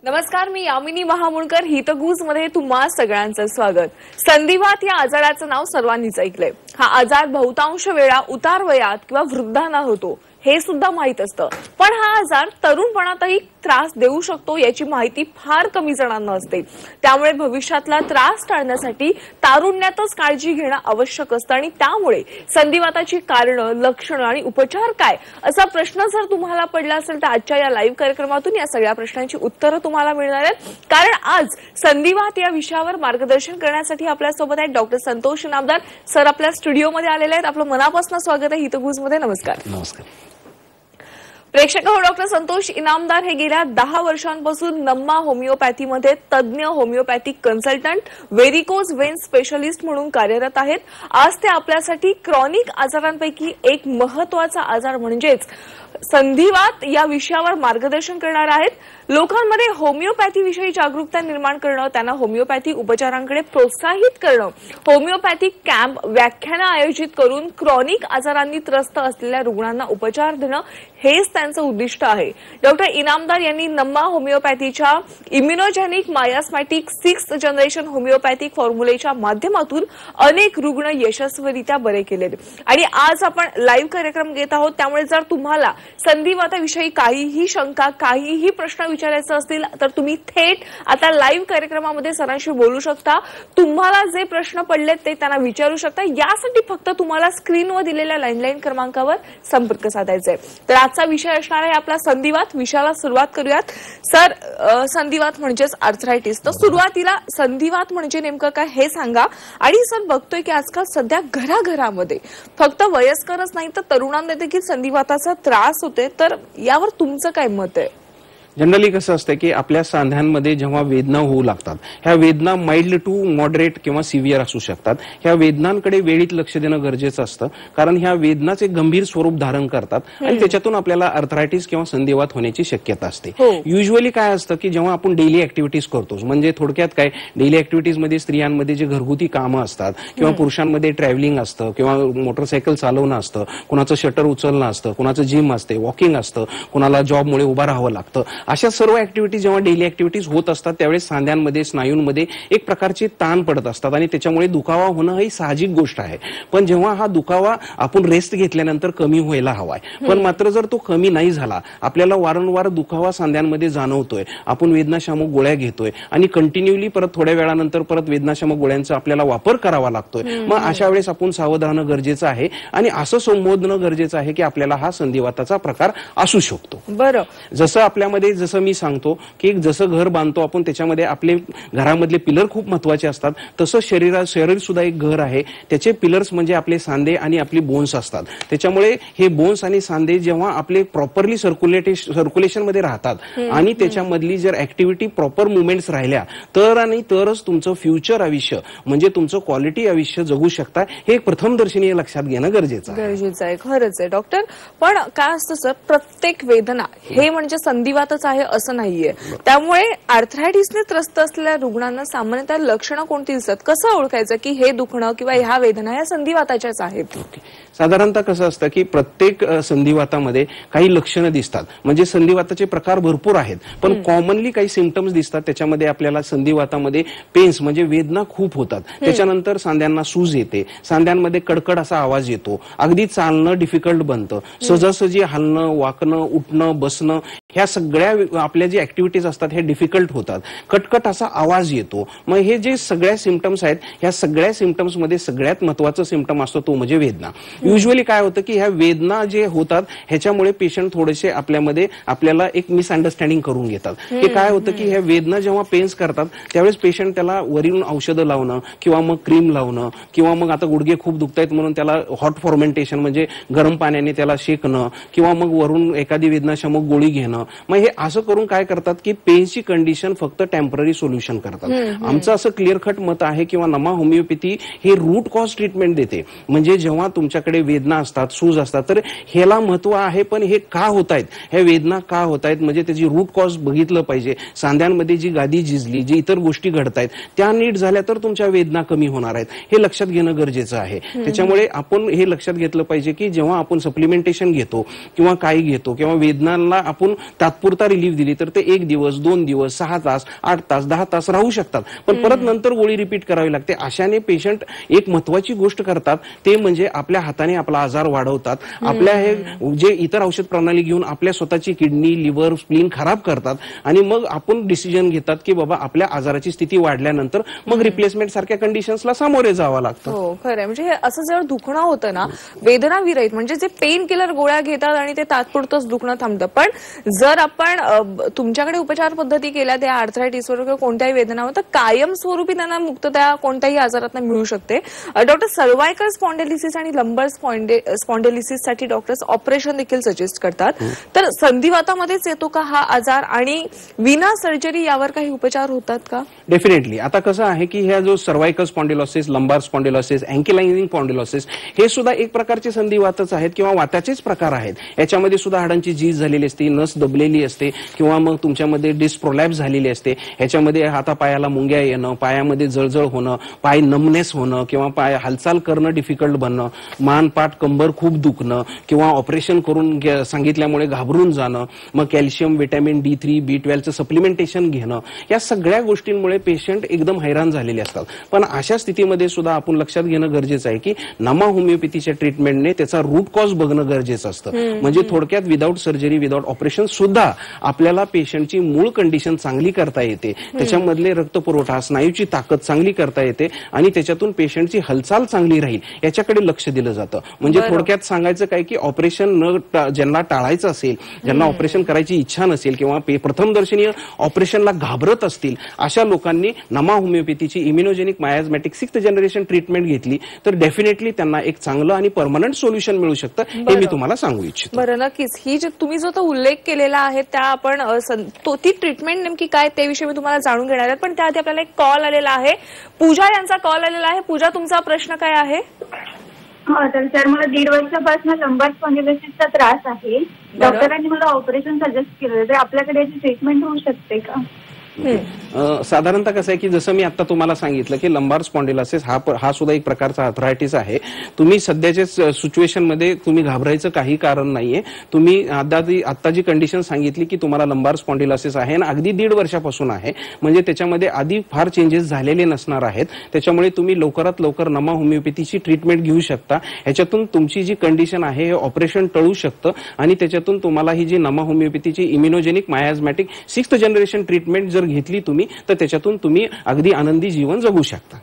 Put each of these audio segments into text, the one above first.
नमस्कार, मी यामिनी महामुळकर. हितगुज मध्ये तुम्हा सगळ्यांचं स्वागत. संधिवात या आजाराचं नाव सर्वांनीच ऐकलंय. हा आजार बहुतांश वेळा उतार वयात किंवा वृद्धांना होतो हे सुद्धा माहित असतं, पण हा आजार तरुणपणातही त्रास देऊ शकतो याची माहिती फार कमी जणांना असते. त्यामुळे भविष्यातला त्रास टाळण्यासाठी तारुण्यातच काळजी घेणं आवश्यक असतं आणि त्यामुळे संधिवाताची कारणं, लक्षणं आणि उपचार काय असा प्रश्न जर तुम्हाला पडला असेल तर आजच्या या लाईव्ह कार्यक्रमातून या सगळ्या प्रश्नांची उत्तरं तुम्हाला मिळणार आहेत. कारण आज संधिवात या विषयावर मार्गदर्शन करण्यासाठी आपल्यासोबत आहेत डॉक्टर संतोष इनामदार सर. आपल्या स्टुडिओमध्ये आलेले आहेत. आपलं मनापासून स्वागत आहे हितगुज मध्ये. नमस्कार. नमस्कार प्रेक्षक हो. डॉक्टर संतोष इनामदार हे गेल्या 10 वर्षांपासून नम्मा होमिओपॅथीमध्ये तज्ज्ञ homeopathic consultant, varicose Wien specialist म्हणून कार्यरत आहेत. आज ते आपल्यासाठी क्रॉनिक आजारांपैकी एक महत्वाचा आजार म्हणजेच संधिवात या विषयावर मार्गदर्शन करणार आहेत. लोकांमध्ये होमिओपॅथीविषयी जागरूकता निर्माण करणं, त्यांना होमिओपॅथी उपचारांकडे प्रोत्साहित करणं, होमिओपॅथिक कॅम्प, व्याख्यानं आयोजित करून क्रॉनिक आजारांनी त्रस्त असलेल्या रुग्णांना उपचार देणं हेच त्यांचं उद्दिष्ट आहे. डॉक्टर इनामदार यांनी नम्मा होमिओपॅथीच्या immunogenic miasmatic 6th generation homeopathic फॉर्म्युलेच्या माध्यमातून अनेक रुग्ण यशस्वीरित्या बरे केले आणि आज आपण लाईव्ह कार्यक्रम घेत आहोत. त्यामुळे जर तुम्हाला संधिवाताविषयी काहीही शंका, काहीही प्रश्न विचारायचे असतील तर तुम्ही थेट आता लाईव्ह कार्यक्रमामध्ये सरांशी बोलू शकता. तुम्हाला जे प्रश्न पडले ते त्यांना विचारू शकता. यासाठी फक्त तुम्हाला स्क्रीनवर दिलेल्या लँडलाईन क्रमांकावर संपर्क साधायचा आहे. तर आजचा विषय असणार आहे आपला संधिवात. विषयाला सुरुवात करूयात. सर, संधिवात म्हणजेच आर्थरायटिस, तर सुरुवातीला संधिवात म्हणजे नेमकं काय हे सांगा. आणि सर, बघतोय की आजकाल सध्या घराघरामध्ये फक्त वयस्करच नाही तर तरुणांना देखील संधिवाताचा त्रास होतोय, तर यावर तुमचं काय मत आहे? जनरली कसं असतं की आपल्या सांध्यांमध्ये जेव्हा वेदना होऊ लागतात, ह्या वेदना माइल्ड टू मॉडरेट किंवा सिव्हिअर असू शकतात. ह्या वेदनांकडे वेळीत लक्ष देणं गरजेचं असतं, कारण ह्या वेदनाच एक गंभीर स्वरूप धारण करतात आणि त्याच्यातून आपल्याला आर्थरायटिस किंवा संधिवात होण्याची शक्यता असते. युजली काय असतं की जेव्हा आपण डेली ऍक्टिव्हिटीज करतो, म्हणजे थोडक्यात काय, डेली ऍक्टिव्हिटीजमध्ये स्त्रियांमध्ये जे घरगुती कामं असतात किंवा पुरुषांमध्ये ट्रॅव्हलिंग असतं किंवा मोटरसायकल चालवणं असतं, कुणाचं शटर उचलणं असतं, कुणाचं जिम असते, वॉकिंग असतं, कुणाला जॉबमुळे उभं राहावं लागतं. अशा सर्व ऍक्टिव्हिटीज जेव्हा डेली ऍक्टिव्हिटीज होत असतात त्यावेळेस सांध्यांमध्ये, स्नायूंमध्ये एक प्रकारचे ताण पडत असतात आणि त्याच्यामुळे दुखावा होणं ही साहजिक गोष्ट आहे. पण जेव्हा हा दुखावा आपण रेस्ट घेतल्यानंतर कमी व्हायला हवाय, पण मात्र जर तो कमी नाही झाला, आपल्याला वारंवार दुखावा सांध्यांमध्ये जाणवतोय, आपण वेदनाशामक गोळ्या घेतोय आणि कंटिन्युअली परत थोड्या वेळानंतर परत वेदनाशामक गोळ्यांचा आपल्याला वापर करावा लागतोय, मग अशा वेळेस आपण सावध राहणं गरजेचं आहे आणि असं संबोधणं गरजेचं आहे की आपल्याला हा संधिवाताचा प्रकार असू शकतो. बरं, जसं आपल्यामध्ये, जसं मी सांगतो की जसं घर बांधतो आपण, त्याच्यामध्ये आपले घरामधले पिलर खूप महत्वाचे असतात, तसं शरीर सुद्धा एक घर आहे. त्याचे पिलर्स म्हणजे आपले सांधे आणि आपली बोन्स असतात. त्याच्यामुळे हे बोन्स आणि सांधे जेव्हा आपले प्रॉपरली सर्क्युलेशन मध्ये राहतात आणि त्याच्यामधली जर ऍक्टिव्हिटी, प्रॉपर मुवमेंट्स राहिल्या तर आणि तरच तुमचं फ्युचर आयुष्य म्हणजे तुमचं क्वालिटी आयुष्य जगू शकता. हे प्रथमदर्शनी लक्षात घेणं गरजेचं आहे. खरंच आहे डॉक्टर. पण काय असतं सर, प्रत्येक वेदना हे म्हणजे संधिवातच आहे असं नाहीये. त्यामुळे आर्थरायटिसने त्रस्त असलेल्या रुग्णांना सामान्यतः लक्षणं कोणती दिसतात? कसं ओळखायचं की हे दुखणं किंवा ह्या वेदना या संधिवाताच्याच आहेत? साधारणतः कसं असतं की प्रत्येक संधिवातामध्ये काही लक्षणं दिसतात. म्हणजे संधिवाताचे प्रकार भरपूर आहेत, पण कॉमनली काही सिम्पटम्स दिसतात. त्याच्यामध्ये आपल्याला संधिवातामध्ये पेन्स म्हणजे वेदना खूप होतात, त्याच्यानंतर सांध्यांना सूज येते, सांध्यांमध्ये कडकड असा आवाज येतो, अगदी चालणं डिफिकल्ट बनतं, सहजासहजी हलणं, वाकणं, उठणं, बसणं, ह्या सगळ्या आपल्या जे ऍक्टिव्हिटीज असतात हे डिफिकल्ट होतात, कटकट असा आवाज येतो. मग हे जे सगळ्या सिम्पटम्स आहेत, ह्या सगळ्या सिम्पटम्स मध्ये सगळ्यात महत्वाचा सिम्पटम असतो तो म्हणजे वेदना. युजली काय होतं की ह्या वेदना जे होतात ह्याच्यामुळे पेशंट थोडेसे आपल्याला एक मिसअंडरस्टँडिंग करून घेतात. हे काय होतं की ह्या वेदना जेव्हा पेन्स करतात त्यावेळेस पेशंट त्याला वरून औषधं लावणं किंवा मग क्रीम लावणं किंवा मग आता गुडघे खूप दुखतायत म्हणून त्याला हॉट फॉर्मेंटेशन म्हणजे गरम पाण्याने त्याला शेकणं किंवा मग वरून एखादी वेदनाशामक गोळी घेणं, मग हे असं करून काय करतात की पेनची कंडिशन फक्त टेम्पररी सोल्युशन करतात. आमचं असं क्लिअर कट मत आहे किंवा नमा होमिओपॅथी हे रूट कॉज ट्रीटमेंट देते. म्हणजे जेव्हा तुमच्याकडे वेदना असतात, सूज असतात, तर ह्याला महत्व आहे, पण हे का होत आहेत, ह्या वेदना का होत आहेत, म्हणजे त्याची रूट कॉज बघितलं पाहिजे. सांध्यांमध्ये जी गादी झिजली, जी इतर गोष्टी घडतायत त्या नीट झाल्या तर तुमच्या वेदना कमी होणार आहेत, हे लक्षात घेणं गरजेचं आहे. त्याच्यामुळे आपण हे लक्षात घेतलं पाहिजे की जेव्हा आपण सप्लिमेंटेशन घेतो किंवा काही घेतो किंवा वेदनांना आपण तात्पुरता रिलीफ दिली तर ते 1 दिवस 2 दिवस 6 तास 8 तास 10 तास राहू शकतात, पण परत नंतर गोळी रिपीट करावी लागते. अशाने पेशंट एक महत्वाची गोष्ट करतात, ते म्हणजे आपल्या हाताने आपला आजार वाढवतात. आपल्या हे जे इतर औषध प्रणाली घेऊन आपल्या स्वतःची किडनी लिव्हर स्प्लीन खराब करतात आणि मग आपण डिसिजन घेतात की बाबा आपल्या आजाराची स्थिती वाढल्यानंतर मग रिप्लेसमेंट सारख्या कंडिशन्सला सामोरे जावं लागतं. हो खरं, म्हणजे असं जर दुखणं होतं ना वेदना विरहित, म्हणजे जे पेन किलर गोळ्या घेतात आणि ते तात्पुरतंच दुखणं थांबतं, पण जर आपण तुमच्याकडे उपचार पद्धती केल्या त्या आर्थरायटिसवर किंवा कोणत्याही वेदनावर, तर कायमस्वरूपी त्यांना मुक्तता कोणत्याही आजारातून मिळू शकते. डॉक्टर, सर्वायकल स्पॉन्डिलिसिस आणि लंबर स्पॉन्डिलिसिस साठी डॉक्टर्स ऑपरेशन देखील सजेस्ट करतात, तर संधिवातामध्येच येतो का हा आजार आणि विना सर्जरी यावर काही उपचार होतात का? डेफिनेटली. आता कसं आहे की ह्या जो cervical spondylosis, lumbar spondylosis, ankylosing spondylosis हे सुद्धा एक प्रकारचे संधिवातच आहेत किंवा वाताचेच प्रकार आहेत. याच्यामध्ये सुद्धा हाडांची झीज झालेली असते, नस दबलेली असते किंवा मग तुमच्यामध्ये डिस्क प्रोलॅप्स झालेली असते. ह्याच्यामध्ये हातापायाला मुंग्या येणं, पायामध्ये जळजळ होणं, पाय नमनेस होणं किंवा पाय हालचाल करणं डिफिकल्ट बनणं, मान पाठ कंबर खूप दुखणं किंवा ऑपरेशन करून सांगितल्यामुळे घाबरून जाणं, मग कॅल्शियम व्हिटॅमिन D3 B12चं सप्लिमेंटेशन घेणं, या सगळ्या गोष्टींमुळे पेशंट एकदम हैराण झालेले असतात. पण अशा स्थितीमध्ये सुद्धा आपण लक्षात घेणं गरजेचं आहे की नमा होमिओपॅथीच्या ट्रीटमेंटने त्याचा रूट कॉज बघणं गरजेचं असतं. म्हणजे थोडक्यात विदाऊट सर्जरी विदाऊट ऑपरेशन सुद्धा आपल्याला पेशंटची मूळ कंडिशन चांगली करता येते, त्याच्यामधले रक्तपुरवठा स्नायूची ताकद चांगली करता येते आणि त्याच्यातून पेशंटची हालचाल चांगली राहील याच्याकडे लक्ष दिलं जातं. म्हणजे थोडक्यात सांगायचं काय की ऑपरेशन ज्यांना टाळायचं असेल, ज्यांना ऑपरेशन करायची इच्छा नसेल किंवा प्रथमदर्शनीय ऑपरेशनला घाबरत असतील, अशा लोकांनी नमा होमिओपॅथीची इम्युनोजेनिक मायाझमॅटिक 6th जनरेशन ट्रीटमेंट घेतली तर डेफिनेटली त्यांना एक चांगलं आणि परमनंट सोल्युशन मिळू शकतं, हे मी तुम्हाला सांगू इच्छितो. बरं, नक्कीच. ही जे तुम्ही जो तो उल्लेख केलेला आहे त्या आपण ती ट्रीटमेंट नेमकी काय त्याविषयी मी तुम्हाला जाणून घेणार आहे, पण त्याआधी आपल्याला एक कॉल आलेला आहे. पूजा यांचा कॉल आलेला आहे. पूजा, तुमचा प्रश्न काय आहे? हो तर सर, मला 1.5 वर्षापासून लंबार स्पॉन्डिलोसिसचा त्रास आहे. डॉक्टरांनी मला ऑपरेशन सजेस्ट केलं, तर आपल्याकडे याची ट्रीटमेंट होऊ शकते का? साधारणतः कसं आहे की जसं मी आता तुम्हाला सांगितलं की लंबार स्पॉन्डिलोसिस हा सुद्धा एक प्रकारचा आर्थरायटिस आहे. तुम्ही सध्याच्या सिच्युएशन मध्ये तुम्ही घाबरायचं काही कारण नाहीये. तुम्ही आता जी कंडिशन सांगितली की तुम्हाला लंबार स्पॉन्डिलोसिस आहे आणि अगदी 1.5 वर्षापासून आहे, म्हणजे त्याच्यामध्ये आधी फार चेंजेस झालेले नसणार आहेत. त्याच्यामुळे तुम्ही लवकरात लवकर नमा होमिओपॅथीची ट्रीटमेंट घेऊ शकता. ह्याच्यातून तुमची जी कंडिशन आहे हे ऑपरेशन टळू शकतं आणि त्याच्यातून तुम्हाला ही जी नमा होमिओपॅथीची इम्युनोजेनिक मायाझमॅटिक 6th जनरेशन ट्रीटमेंट जर घेतली तुम्ही तर त्याच्यातून तुम्ही अगदी आनंदी जीवन जगू शकता.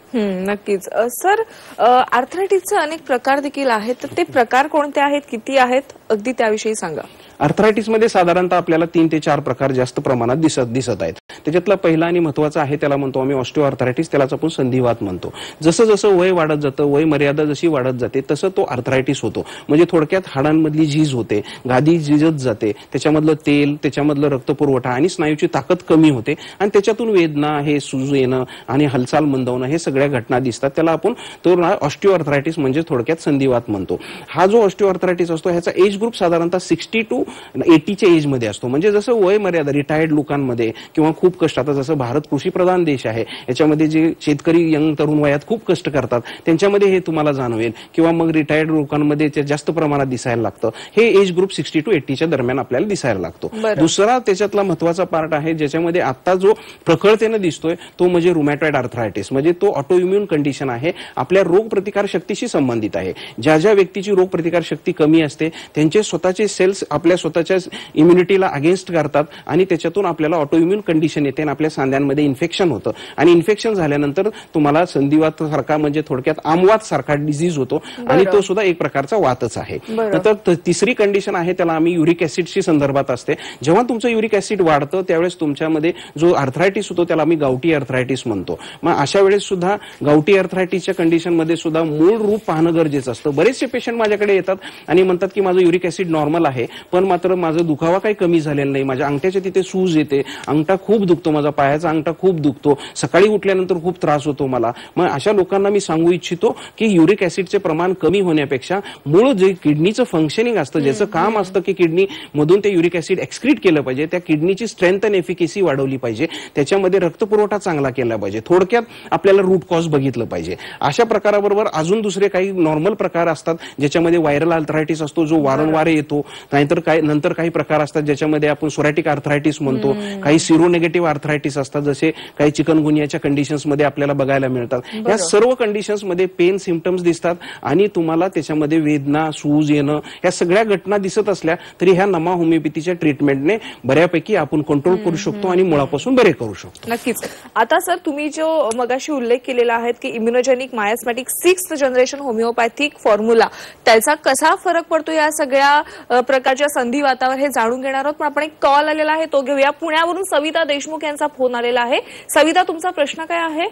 नक्कीच. सर, आर्थरायटिसचे अनेक प्रकार देखील आहेत, तर ते प्रकार कोणते आहेत, किती आहेत, अगदी त्याविषयी सांगा. आर्थरायटिसमध्ये साधारणतः आपल्याला 3 ते 4 प्रकार जास्त प्रमाणात दिसत आहेत. त्याच्यातला पहिला आणि महत्वाचा आहे त्याला म्हणतो आम्ही ऑस्टिओआर्थरायटिस, त्यालाच आपण संधिवात म्हणतो. जसं जसं वय वाढत जातं, वय मर्यादा जशी वाढत जाते तसं तो आर्थरायटिस होतो. म्हणजे थोडक्यात हाडांमधली झीज होते, गादी झिजत जाते, त्याच्यामधलं तेल, त्याच्यामधलं रक्तपुरवठा आणि स्नायूची ताकद कमी होते आणि त्याच्यातून वेदना, हे सूज येणं आणि हालचाल मंदावणं हे सगळ्या घटना दिसतात. त्याला आपण तो ऑस्टिओआर्थरायटिस म्हणजे थोडक्यात संधिवात म्हणतो. हा जो ऑस्टिओआर्थरायटिस असतो ह्याचा एज ग्रुप साधारणतः 60 to 80च्या एज मध्ये असतो. म्हणजे जसं वय मर्यादा रिटायर्ड लोकांमध्ये किंवा खूप कष्ट, आता जसं भारत कृषीप्रधान देश आहे, याच्यामध्ये जे शेतकरी यंग तरुण वयात खूप कष्ट करतात त्यांच्यामध्ये हे तुम्हाला जाणवेल, किंवा मग रिटायर्ड लोकांमध्ये ते जास्त प्रमाणात दिसायला लागतं. हे एज ग्रुप 60 to 80च्या दरम्यान आपल्याला दिसायला लागतो. दुसरा त्याच्यातला महत्वाचा पार्ट आहे ज्याच्यामध्ये आता जो प्रखळतेने दिसतोय तो म्हणजे रुमॅटॉइड आर्थरायटिस. म्हणजे तो ऑटोइम्युन कंडिशन आहे, आपल्या रोग प्रतिकार शक्तीशी संबंधित आहे. ज्या ज्या व्यक्तीची रोग प्रतिकार शक्ती कमी असते त्यांचे स्वतःचे सेल्स आपल्या स्वतःच्या इम्युनिटीला अगेन्स्ट करतात आणि त्याच्यातून आपल्याला ऑटोइम्युन कंडिशन येते आणि आपल्या सांध्यांमध्ये इन्फेक्शन होतं आणि इन्फेक्शन झाल्यानंतर तुम्हाला संधिवात सारखा म्हणजे थोडक्यात आमवात सारखा डिझीज होतो आणि तो सुद्धा एक प्रकारचा वातच आहे. तर तिसरी कंडिशन आहे त्याला आम्ही युरिक ऍसिडशी संदर्भात असते. जेव्हा तुमचं युरिक ऍसिड वाढतं त्यावेळेस तुमच्यामध्ये जो आर्थरायटिस होतो त्याला आम्ही गावठी आर्थरायटिस म्हणतो. मग अशा वेळेस सुद्धा गावठी आर्थरायटिसच्या कंडिशनमध्ये सुद्धा मूळ रूप पाहणं गरजेचं असतं. बरेचसे पेशंट माझ्याकडे येतात आणि म्हणतात की माझं युरिक ऍसिड नॉर्मल आहे पण मात्र माझं दुखावा काही कमी झालेला नाही, माझ्या अंगठ्याच्या तिथे सूज येते, अंगठा खूप दुखतो, माझा पायाचा अंगठा खूप दुखतो, सकाळी उठल्यानंतर खूप त्रास होतो मला. मग अशा लोकांना मी सांगू इच्छितो की युरिक ऍसिडचे प्रमाण कमी होण्यापेक्षा मूळ जे किडनीचं फंक्शनिंग असतं, ज्याचं काम असतं की किडनी मधून ते युरिक ऍसिड एक्सक्रीट केलं पाहिजे, त्या किडनीची स्ट्रेंथ अँड एफिकेसी वाढवली पाहिजे, त्याच्यामध्ये रक्तपुरवठा चांगला केला पाहिजे, थोडक्यात आपल्याला रूट कॉज बघितलं पाहिजे. अशा प्रकाराबरोबर अजून दुसरे काही नॉर्मल प्रकार असतात ज्याच्यामध्ये व्हायरल आर्थरायटिस असतो जो वारंवार येतो, नाहीतर काही नंतर काही प्रकार असतात ज्याच्यामध्ये आपण सोरायटिक आर्थरायटिस म्हणतो, काही सिरोनेगेटिव्ह आर्थरायटिस असतात जसे काही चिकनगुनियाच्या कंडिशन्स मध्ये आपल्याला बघायला मिळतात. या सर्व कंडिशन्स मध्ये पेन सिम्पटम्स दिसतात आणि तुम्हाला त्याच्यामध्ये वेदना, सूज येणं या सगळ्या घटना दिसत असल्या तरी ह्या नमा होमिओपॅथीच्या ट्रीटमेंटने बऱ्यापैकी आपण कंट्रोल करू शकतो आणि मुळापासून बरे करू शकतो. नक्कीच. आता सर तुम्ही जो मगाशी उल्लेख केलेला आहे की immunogenic miasmatic 6th generation homeopathic formula, त्याचा कसा फरक पडतो या सगळ्या प्रकारच्या संधिवातावर हे जाणून घेणार आहोत. पण आपण एक कॉल आलेला आहे तो घेऊया. पुण्यावरून सविता देशमुख यांचा फोन आलेला आहे. सविता, तुमचा प्रश्न काय आहे?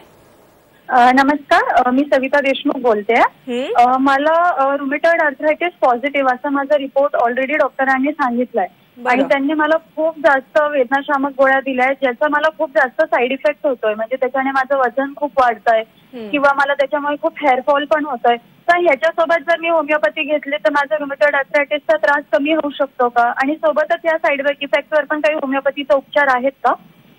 नमस्कार, मी सविता देशमुख बोलते. मला रुमेटॉइड आर्थरायटिस पॉझिटिव्ह असा माझा रिपोर्ट ऑलरेडी डॉक्टरांनी सांगितलाय आणि त्यांनी मला खूप जास्त वेदनाशामक गोळ्या दिल्या ज्याचा मला खूप जास्त साईड इफेक्ट होतोय. म्हणजे त्याच्याने माझं वजन खूप वाढतंय किंवा मला त्याच्यामुळे खूप हेअरफॉल पण होतोय. तर ह्याच्यासोबत जर मी होमिओपॅथी घेतली तर माझा रुमेटॉइड आर्थरायटिसचा त्रास कमी होऊ शकतो का? आणि सोबतच या साईड इफेक्टवर पण काही होमिओपॅथीचे उपचार आहेत का?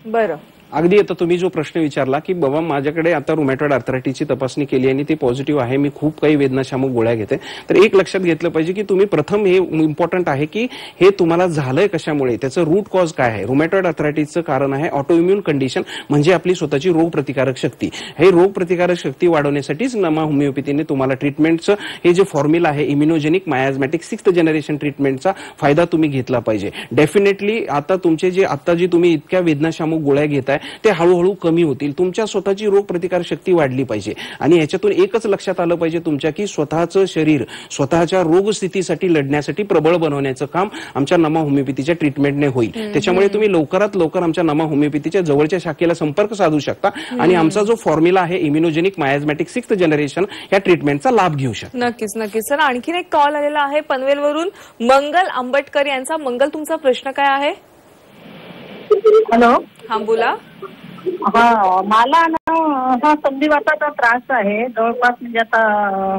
बरं, अगदी आता तुम्ही जो प्रश्न विचारला की बाबा माझ्याकडे आता रुमॅटॉइड आर्थरायटिसची तपासणी केली आणि ती पॉझिटिव्ह आहे, मी खूप काही वेदनाशामक गोळ्या घेते, तर एक लक्षात घेतलं पाहिजे की तुम्ही प्रथम हे इम्पॉर्टंट आहे की हे तुम्हाला झालंय कशामुळे, त्याचं रूट कॉज काय आहे. रुमॅटॉइड आर्थरायटिसचं कारण आहे ऑटोइम्युन कंडिशन, म्हणजे आपली स्वतःची रोगप्रतिकारक शक्ती. हे रोगप्रतिकारक शक्ती वाढवण्यासाठीच नमा होमिओपॅथीने तुम्हाला ट्रीटमेंटचं हे जे फॉर्म्युला आहे इम्युनोजेनिक मायास्मॅटिक 6th जनरेशन ट्रीटमेंटचा फायदा तुम्ही घेतला पाहिजे. डेफिनेटली आता तुमचे जे आता जी तुम्ही इतक्या वेदनाशामक गोळ्या घेताय ते हळूहळू कमी होतील. तुमच्या स्वतःची रोगप्रतिकार शक्ती वाढली पाहिजे आणि याच्यातून एकच लक्षात आलं पाहिजे तुमच्या की स्वतःचं शरीर स्वतःच्या रोगस्थितीसाठी लढण्यासाठी प्रबळ बनवण्याचं काम आमच्या नमा होमिओपॅथीच्या ट्रीटमेंटने होईल. त्याच्यामुळे तुम्ही लवकरात लवकर आमच्या नमा होमिओपॅथीच्या जवळच्या शाखेला संपर्क साधू शकता आणि आमचा जो फॉर्म्युला आहे इम्युनोजेनिक मायास्मॅटिक 6th जनरेशन या ट्रीटमेंटचा लाभ घेऊ शकता. नक्कीच नक्कीच. सर, आणखीन एक कॉल आलेला आहे पनवेलवरून मंगल आंबटकर यांचा. मंगल, तुमचा प्रश्न काय आहे? हॅलो. हा, बोला. मला ना हा संधिवाताचा त्रास आहे जवळपास, म्हणजे आता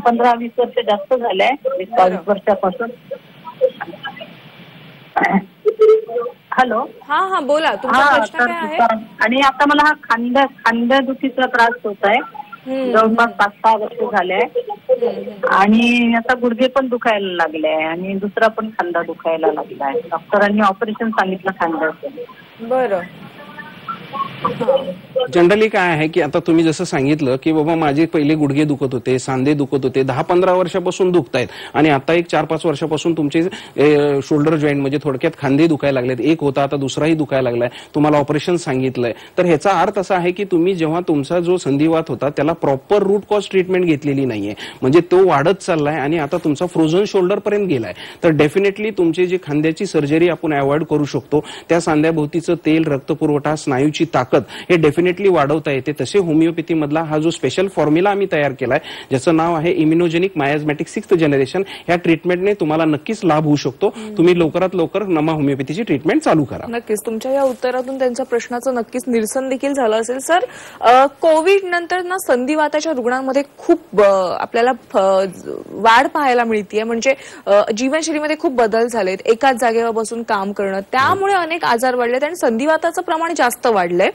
15-20 वर्ष जास्त झालंय, 20-22 वर्षापासून. हॅलो. हा, बोला, तुमचा प्रश्न काय आहे? आणि आता मला हा खांद्यादुखीचा त्रास होत आहे जवळपास 5-6 वर्ष झाले आणि आता गुडघे पण दुखायला लागले आणि दुसरा पण खांदा दुखायला लागलाय. डॉक्टरांनी ऑपरेशन सांगितलं खांद्याचं. बरं. जनरली काय आहे की आता तुम्ही जसं सांगितलं की बाबा माझे पहिले गुडघे दुखत होते, सांधे दुखत होते, 10-15 वर्षापासून दुखतायत आणि आता एक 4-5 वर्षापासून तुमचे शोल्डर जॉईंट म्हणजे थोडक्यात खांदे दुखायला लागलेत. एक होता, आता दुसराही दुखायला लागलाय, तुम्हाला ऑपरेशन सांगितलंय. तर ह्याचा अर्थ असा आहे की तुम्ही जेव्हा तुमचा जो संधिवात होता त्याला प्रॉपर रूट कॉज ट्रीटमेंट घेतलेली नाहीये, म्हणजे तो वाढत चाललाय आणि आता तुमचा फ्रोझन शोल्डर पर्यंत गेलाय. तर डेफिनेटली तुमची जी खांद्याची सर्जरी आपण अवॉइड करू शकतो, त्या सांध्याभोवतीचं तेल, रक्तपुरवठा, स्नायूची ताकद हे डेफिनेटली वाढवता येते. तसे होमिओपॅथी मधला हा जो स्पेशल फॉर्म्युला आम्ही तयार केलाय ज्याचं नाव आहे इम्युनोजेनिक मायास्मॅटिक 6th जनरेशन, या ट्रीटमेंटने तुम्हाला नक्कीच लाभ होऊ शकतो. तुम्ही लवकरात लवकर नमा होमिओपॅथीची ट्रीटमेंट चालू करा. नक्कीच. तुमच्या या उत्तरातून त्यांच्या प्रश्नाचं नक्कीच निरसन देखील झालं असेल. सर, कोविड नंतर ना संधिवाताच्या रुग्णांमध्ये खूप आपल्याला वाढ पाहायला मिळते, म्हणजे जीवनशैलीमध्ये खूप बदल झालेत, एकाच जागेवर बसून काम करणं, त्यामुळे अनेक आजार वाढलेत आणि संधिवाताचं प्रमाण जास्त वाढलंय.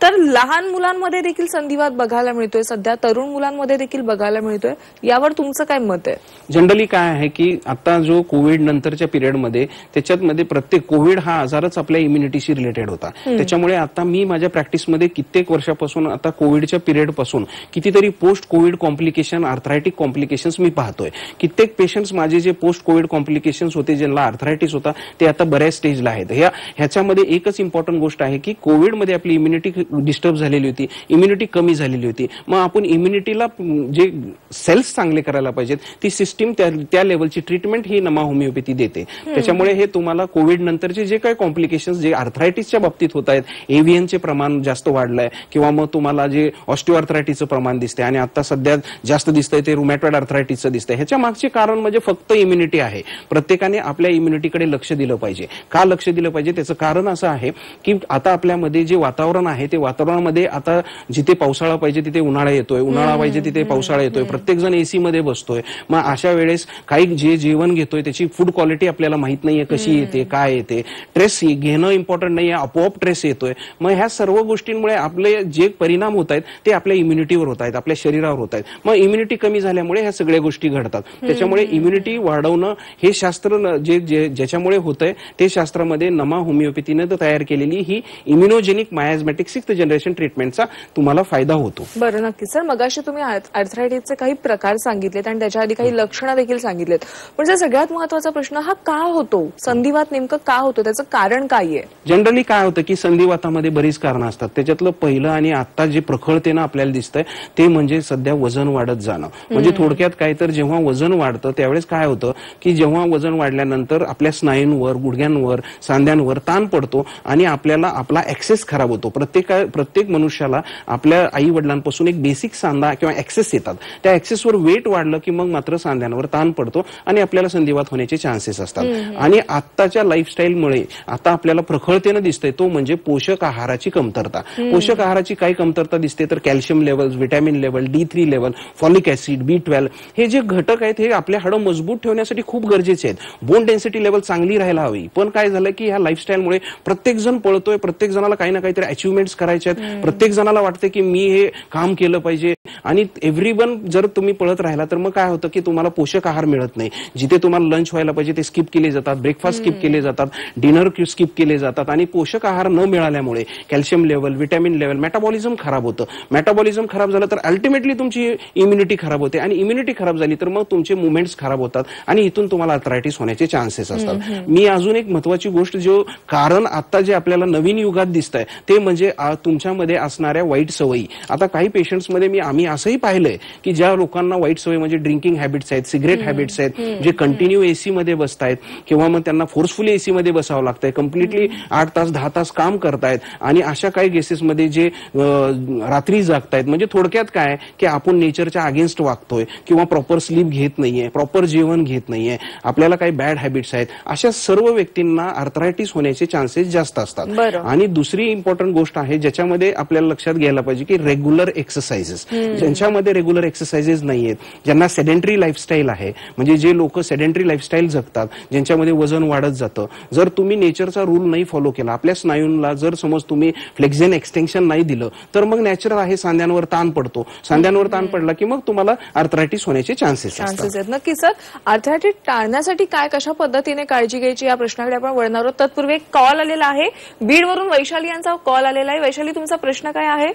तर लहान मुलांमध्ये देखील संधिवात बघायला मिळतोय, सध्या तरुण मुलांमध्ये देखील बघायला मिळतोय. यावर तुमचं काय मत आहे? जनरली काय आहे की आता जो कोविड नंतरच्या पिरियडमध्ये त्याच्यामध्ये प्रत्येक कोविड हा आजारच आपल्या इम्युनिटीशी रिलेटेड होता. त्याच्यामुळे आता मी माझ्या प्रॅक्टिसमध्ये कित्येक वर्षापासून आता कोविडच्या पिरियड पासून कितीतरी पोस्ट कोविड कॉम्प्लिकेशन, आर्थरायटिक कॉम्प्लिकेशन्स मी पाहतोय. कित्येक पेशंट्स माझे जे पोस्ट कोविड कॉम्प्लिकेशन्स होते, ज्यांना आर्थरायटिस होता, ते आता बऱ्याच स्टेजला आहेत. ह्याच्यामध्ये एकच इम्पॉर्टंट गोष्ट आहे की कोविडमध्ये आपली इम्युनिटी डिस्टर्ब झालेली होती, इम्युनिटी कमी झालेली होती. मग आपण इम्युनिटीला जे सेल्स चांगले करायला पाहिजेत ती सिस्टीम, त्या लेवलची ट्रीटमेंट ही नमा होमिओपॅथी देते. त्याच्यामुळे हे तुम्हाला कोविड नंतरचे जे काही कॉम्प्लिकेशन्स जे आर्थरायटिसच्या बाबतीत होत आहेत, एव्हीएनचे प्रमाण जास्त वाढलंय किंवा मग तुम्हाला जे ऑस्टिओआर्थरायटिसचं प्रमाण दिसतंय आणि आता सध्या जास्त दिसतंय ते रुमॅटॉइड आर्थरायटिसचं दिसतंय, ह्याच्या मागचे कारण म्हणजे फक्त इम्युनिटी आहे. प्रत्येकाने आपल्या इम्युनिटीकडे लक्ष दिलं पाहिजे. का लक्ष दिलं पाहिजे? त्याचं कारण असं आहे की आता आपल्यामध्ये जे वातावरण आहे ते वातावरणामध्ये आता जिथे पावसाळा पाहिजे तिथे उन्हाळा येतोय, उन्हाळा पाहिजे तिथे पावसाळा येतोय, प्रत्येक जण एसी मध्ये बसतोय. मग अशा वेळेस काही जे जेवण घेतोय त्याची फूड क्वालिटी आपल्याला माहित नाहीये कशी येते, काय येते. ट्रेस घेणं इम्पॉर्टंट नाहीये, आपोआप ट्रेस येतोय. मग ह्या सर्व गोष्टींमुळे आपले जे परिणाम होत आहेत ते आपल्या इम्युनिटीवर होत आहेत, आपल्या शरीरावर होत आहेत. मग इम्युनिटी कमी झाल्यामुळे ह्या सगळ्या गोष्टी घडतात. त्याच्यामुळे इम्युनिटी वाढवणं हे शास्त्र ज्याच्यामुळे होतंय ते शास्त्रामध्ये नमा होमिओपॅथीने तयार केलेली ही इम्युनोजेनिक मायाझमॅटिक 6th जनरेशन ट्रीटमेंटचा तुम्हाला फायदा होतो. बरं, नक्की सर. मगाशी तुम्ही आर्थरायटिसचे काही प्रकार सांगितलेत आणि त्याच्या आधी काही लक्षणं देखील सांगितलेत, पण जर सगळ्यात महत्वाचा प्रश्न हा का होतो, संधिवात नेमकं का होतो, त्याचं कारण काय आहे? जनरली काय होतं की संधिवातामध्ये बरीच कारणं असतात. त्याच्यातलं पहिलं आणि आता जे प्रखळतेनं आपल्याला दिसतंय ते म्हणजे सध्या वजन वाढत जाणं. म्हणजे थोडक्यात काय तर जेव्हा वजन वाढतं त्यावेळेस काय होतं की जेव्हा वजन वाढल्यानंतर आपल्या स्नायूंवर, गुडघ्यांवर, सांध्यांवर ताण पडतो आणि आपल्याला आपला ऍक्सेस खराब होतो. प्रत्येक मनुष्याला आपल्या आई वडिलांपासून एक बेसिक सांधा किंवा ऍक्सेस येतात. त्या ऍक्सेसवर वेट वाढलं की मग मात्र सांध्यांवर ताण पडतो आणि आपल्याला संधिवात होण्याचे चान्सेस असतात. आणि आत्ताच्या लाईफस्टाईलमुळे आता आपल्याला प्रखळतेनं दिसतंय तो म्हणजे पोषक आहाराची कमतरता. पोषक आहाराची काय कमतरता दिसते तर calcium level, vitamin level, D3 level, folic acid, B12 हे जे घटक आहेत हे आपल्या हाडं मजबूत ठेवण्यासाठी खूप गरजेचे आहेत. बोन डेन्सिटी लेवल चांगली राहायला हवी. पण काय झालं की ह्या लाईफस्टाईलमुळे प्रत्येक जण पळतोय, प्रत्येक जणाला काही ना काहीतरी अचिव्हमेंट्स करायचे आहेत, प्रत्येक जणाला वाटतं की मी हे काम केलं पाहिजे. आणि एव्हरीवन जर तुम्ही पळत राहिला तर मग काय होतं की तुम्हाला पोषक आहार मिळत नाही. जिथे तुम्हाला लंच व्हायला पाहिजे ते स्किप केले जातात, ब्रेकफास्ट स्किप केले जातात, डिनर स्किप केले जातात. आणि पोषक आहार न मिळाल्यामुळे calcium level, vitamin level, metabolism खराब होतं. मेटाबॉलिझम खराब झालं तर अल्टिमेटली तुमची इम्युनिटी खराब होते आणि इम्युनिटी खराब झाली तर मग तुमचे मुवमेंट्स खराब होतात आणि इथून तुम्हाला आर्थरायटिस होण्याचे चान्सेस असतात. मी अजून एक महत्वाची गोष्ट जो कारण आता जे आपल्याला नवीन युगात दिसत आहे ते म्हणजे तुमच्यामध्ये असणाऱ्या वाईट सवयी. आता काही पेशंट्समध्ये आम्ही असंही पाहिलंय की ज्या लोकांना वाईट सवय म्हणजे ड्रिंकिंग हॅबिट्स आहेत, सिगरेट हॅबिट्स आहेत, जे कंटिन्यू एसी मध्ये बसतायत किंवा मग त्यांना फोर्सफुली एसी मध्ये बसावं लागतंय, कम्प्लिटली 8 तास 10 तास काम करतायत आणि अशा काही केसेसमध्ये जे रात्री जागतायत. म्हणजे थोडक्यात काय की आपण नेचरच्या अगेन्स्ट वागतोय किंवा प्रॉपर स्लीप घेत नाहीये, प्रॉपर जेवण घेत नाहीये, आपल्याला काही बॅड हॅबिट्स आहेत, अशा सर्व व्यक्तींना आर्थरायटिस होण्याचे चान्सेस जास्त असतात. आणि दुसरी इम्पॉर्टंट गोष्ट आहे ज्याच्यामध्ये आपल्याला लक्षात घ्यायला पाहिजे की रेग्युलर एक्सरसाइजेस. ज्यांच्यामध्ये रेग्युलर एक्सरसाइजेस नाहीयेत, ज्यांना सेडेंटरी लाईफस्टाईल आहे, म्हणजे जे लोक सेडेंटरी लाईफस्टाईल जगतात, ज्यांच्यामध्ये वजन वाढत जातं, जर तुम्ही नेचरचा रूल नाही फॉलो केला, आपल्या स्नायूंना जर समज तुम्ही फ्लेक्झन एक्सटेन्शन नाही दिलं तर मग नॅचरल आहे सांध्यांवर ताण पडतो. सांध्यांवर ताण पडला की मग तुम्हाला आर्थरायटिस होण्याचे चान्सेस आहेत. नक्की सर, आर्थरायटिस टाळण्यासाठी काय कशा पद्धतीने काळजी घ्यायची या प्रश्नाकडे आपण वळणार आहोत. तत्पूर्वी एक कॉल आलेला आहे, बीडवरून वैशाली यांचा कॉल आलेला आहे. वैशाली, तुमचा प्रश्न काय आहे?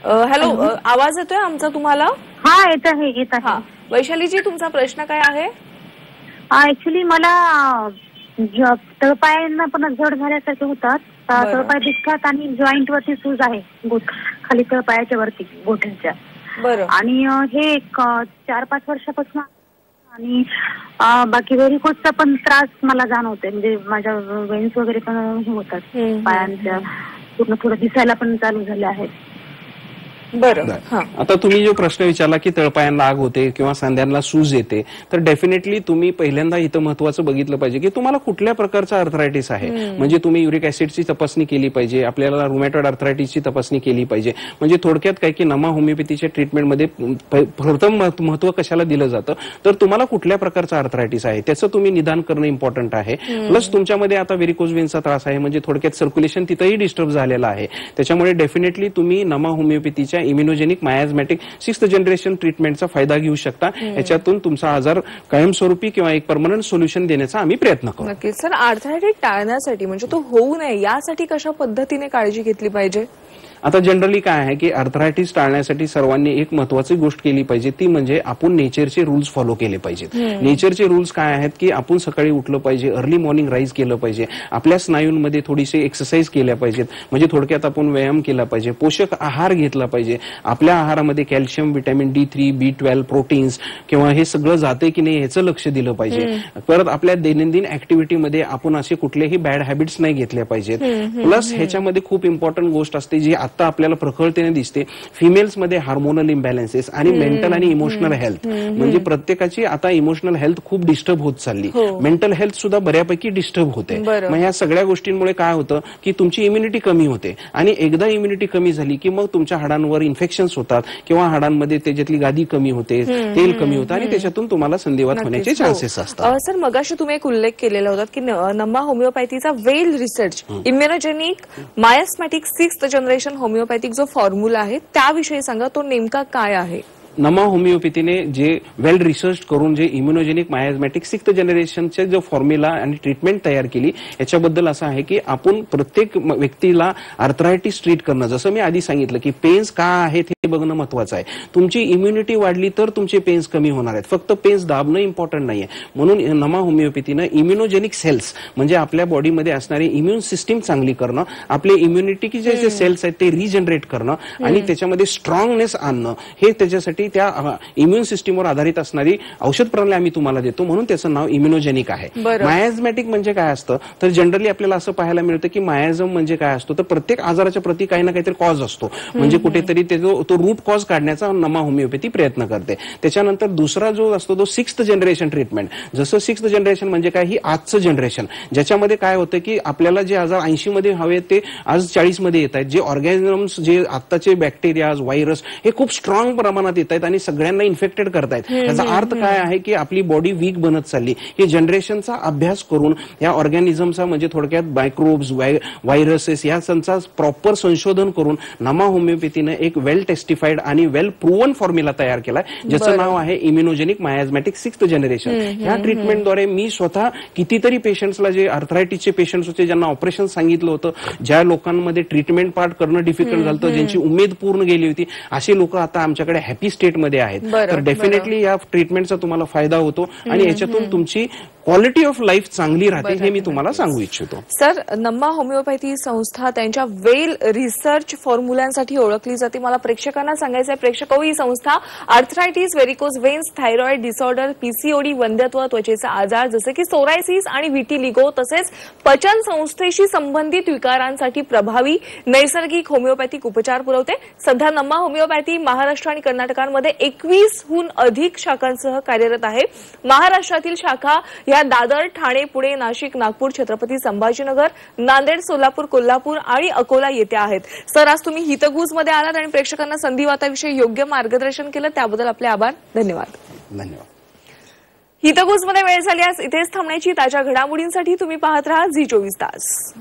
हॅलो, आवाज येतोय आमचा तुम्हाला? हा, येत आहे. वैशालीजी, तुमचा प्रश्न काय आहे? ऍक्च्युली मला तळपायांना पण जड झाल्यासारखे होतात, तळपाय दिसतात आणि जॉईंट वरती सूज आहे, खाली तळपायाच्या वरती गोठ्यांच्या. बरं. आणि हे 4-5 वर्षापासून आणि बाकी व्हेरिकोजचा पण त्रास मला जाणवतोय. म्हणजे माझ्या वेन्स वगैरे पण होतात पायांच्या, पूर्ण थोडं दिसायला पण चालू झाले आहेत. बरं. आता तुम्ही जो प्रश्न विचारला की तळपायांना आग होते किंवा सांध्यांना सूज येते, तर डेफिनेटली तुम्ही पहिल्यांदा इथं महत्वाचं बघितलं पाहिजे की तुम्हाला कुठल्या प्रकारचा आर्थरायटिस आहे. म्हणजे तुम्ही युरिक ऍसिडची तपासणी केली पाहिजे, आपल्याला रुमॅटॉइड आर्थरायटिसची तपासणी केली पाहिजे. म्हणजे थोडक्यात काय की नमा होमिओपॅथीच्या ट्रीटमेंटमध्ये प्रथम महत्व कशाला दिलं जातं तर तुम्हाला कुठल्या प्रकारचा आर्थरायटिस आहे त्याचं तुम्ही निदान करणं इम्पॉर्टंट आहे. प्लस तुमच्यामध्ये आता व्हेरिकोज वेन्सचा त्रास आहे, म्हणजे थोडक्यात सर्क्युलेशन तिथंही डिस्टर्ब झालेलं आहे. त्याच्यामुळे डेफिनेटली तुम्ही नमा होमिओपॅथीच्या इम्युनोजेनिक मायाझमॅटिक 6th जनरेशन ट्रीटमेंटचा फायदा घेऊ शकता. याच्यातून तुमचा आजार कायमस्वरूपी किंवा एक परमनंट सोल्युशन देण्याचा आम्ही प्रयत्न करू. नक्कीच सर, आर्थरायटिस टाळण्यासाठी म्हणजे तो होऊ नये यासाठी कशा पद्धतीने काळजी घेतली पाहिजे? आता जनरली काय आहे की आर्थरायटिस टाळण्यासाठी सर्वांनी एक महत्वाची गोष्ट केली पाहिजे, ती म्हणजे आपण नेचरचे रूल्स फॉलो केले पाहिजेत. नेचरचे रूल्स काय आहेत की आपण सकाळी उठलं पाहिजे, अर्ली मॉर्निंग राईज केलं पाहिजे, आपल्या स्नायूंमध्ये थोडीशी एक्सरसाइज केल्या पाहिजेत, म्हणजे थोडक्यात आपण व्यायाम केला पाहिजे, पोषक आहार घेतला पाहिजे, आपल्या आहारामध्ये calcium, vitamin D3, B12, proteins किंवा हे सगळं जाते की नाही याचं लक्ष दिलं पाहिजे. परत आपल्या दैनंदिन ऍक्टिव्हिटीमध्ये आपण असे कुठलेही बॅड हॅबिट्स नाही घेतल्या पाहिजेत. प्लस ह्याच्यामध्ये खूप इम्पॉर्टंट गोष्ट असते जी आता आपल्याला प्रखरतेने दिसते. फिमेल्समध्ये हार्मोनल इम्बॅलन्सेस आणि मेंटल आणि इमोशनल हेल्थ, म्हणजे प्रत्येकाची आता इमोशनल हेल्थ खूप डिस्टर्ब होत चालली, मेंटल हेल्थ सुद्धा बऱ्यापैकी डिस्टर्ब होते. मग ह्या सगळ्या गोष्टींमुळे काय होतं की तुमची इम्युनिटी कमी होते आणि एकदा इम्युनिटी कमी झाली की मग तुमच्या हाडांवर इन्फेक्शन्स होतात किंवा हाडांमध्ये त्याच्यातली गादी कमी होते, तेल कमी होतं आणि त्याच्यातून तुम्हाला संधिवात होण्याचे चान्सेस असतात. सर मगाशी तुम्ही एक उल्लेख केलेला होता की नमा होमिओपॅथीचा well research immunogenic miasmatic 6th generation homeopathic जो फॉर्म्युला आहे त्याविषयी सांगा, तो नेमका काय आहे? नमा होमिओपॅथीने जे वेल रिसर्च करून जे इम्युनोजेनिक मायाझमॅटिक 6th जनरेशनचे जो फॉर्म्युला आणि ट्रीटमेंट तयार केली याच्याबद्दल असं आहे की आपण प्रत्येक व्यक्तीला आर्थरायटिस ट्रीट करणं, जसं मी आधी सांगितलं की पेन्स का आहेत हे बघणं महत्वाचं आहे. तुमची इम्युनिटी वाढली तर तुमचे पेन्स कमी होणार आहेत, फक्त पेन्स दाबणं इम्पॉर्टंट नाहीये. म्हणून नमा होमिओपॅथीनं इम्युनोजेनिक सेल्स म्हणजे आपल्या बॉडीमध्ये असणारी इम्युन सिस्टीम चांगली करणं, आपले इम्युनिटी जे सेल्स आहेत ते रिजनरेट करणं आणि त्याच्यामध्ये स्ट्रॉंगनेस आणणं, हे त्याच्यासाठी त्या इम्युन सिस्टीमवर आधारित असणारी औषध प्रणाली आम्ही तुम्हाला देतो, म्हणून त्याचं नाव इम्युनोजेनिक आहे. मायाझमॅटिक म्हणजे काय असतं तर जनरली आपल्याला असं पाहायला मिळतं की मायाझम म्हणजे काय असतो तर प्रत्येक आजाराच्या प्रती काही ना काहीतरी कॉज असतो, म्हणजे कुठेतरी तो रूट कॉज काढण्याचा नमा होमिओपॅथी प्रयत्न करते. त्याच्यानंतर दुसरा जो असतो तो 6th जनरेशन ट्रीटमेंट. जसं 6th जनरेशन म्हणजे काय, ही आजचं जनरेशन ज्याच्यामध्ये काय होतं की आपल्याला जे आजार 80 मध्ये हवे ते आज 40 मध्ये येत आहेत. जे ऑर्गॅनिझम्स जे आत्ताचे बॅक्टेरिया व्हायरस हे खूप स्ट्रॉंग प्रमाणात येत आहेत आणि सगळ्यांना इन्फेक्टेड करतायत. त्याचा अर्थ काय आहे की आपली बॉडी वीक बनत चालली. हे जनरेशनचा अभ्यास करून या ऑर्गॅनिझमचा म्हणजे थोडक्यात मायक्रोब्स व्हायरसेस याचा प्रॉपर संशोधन करून नमा होमिओपॅथीने एक वेल टेस्टिफाईड आणि वेल प्रूव्हन फॉर्म्युला तयार केलाय ज्याचं नाव आहे इम्युनोजेनिक मायाझमॅटिक 6th जनरेशन. या ट्रीटमेंटद्वारे मी स्वतः कितीतरी पेशंट्सला, जे आर्थरायटिसचे पेशंट्स होते ज्यांना ऑपरेशन सांगितलं होतं, ज्या लोकांमध्ये ट्रीटमेंट पार्ट करणं डिफिकल्ट झालं, ज्यांची उमेद पूर्ण गेली होती, अशी लोक आता आमच्याकडे हॅपी स्टेटमध्ये आहेत. तर डेफिनेटली या ट्रीटमेंटचा तुम्हाला फायदा होतो आणि याच्यातून तुमची क्वालिटी ऑफ लाईफ चांगली राहते, हे मी तुम्हाला सांगू इच्छितो. सर, नमा होमिओपॅथी संस्था त्यांच्या वेल रिसर्च फॉर्म्युलांसाठी ओळखली जाते. मला प्रेक्षकांना सांगायचं आहे, प्रेक्षक ही संस्था arthritis, varicose veins, thyroid disorder, PCOD, वंध्यत्व, त्वचेचा आजार जसे की सोरायसिस आणि विटिलिगो तसेच पचन संस्थेशी संबंधित विकारांसाठी प्रभावी नैसर्गिक होमिओपॅथिक उपचार पुरवते. सध्या नमा होमिओपॅथी महाराष्ट्र आणि कर्नाटकांमध्ये 21हून अधिक शाखांसह कार्यरत आहे. महाराष्ट्रातील शाखा या दादर, ठाणे, पुणे, नाशिक, नागपूर, छत्रपती संभाजीनगर, नांदेड, सोलापूर, कोल्हापूर आणि अकोला येथे आहेत. सर, आज तुम्ही हितगुजमध्ये आलात आणि प्रेक्षकांना संधिवाताविषयी योग्य मार्गदर्शन केलं, त्याबद्दल आपले आभार. धन्यवाद. धन्यवाद. हितगुजमध्ये वेळ झाली आज इथेच थांबण्याची. ताज्या घडामोडींसाठी तुम्ही पाहत राहा झी 24 तास.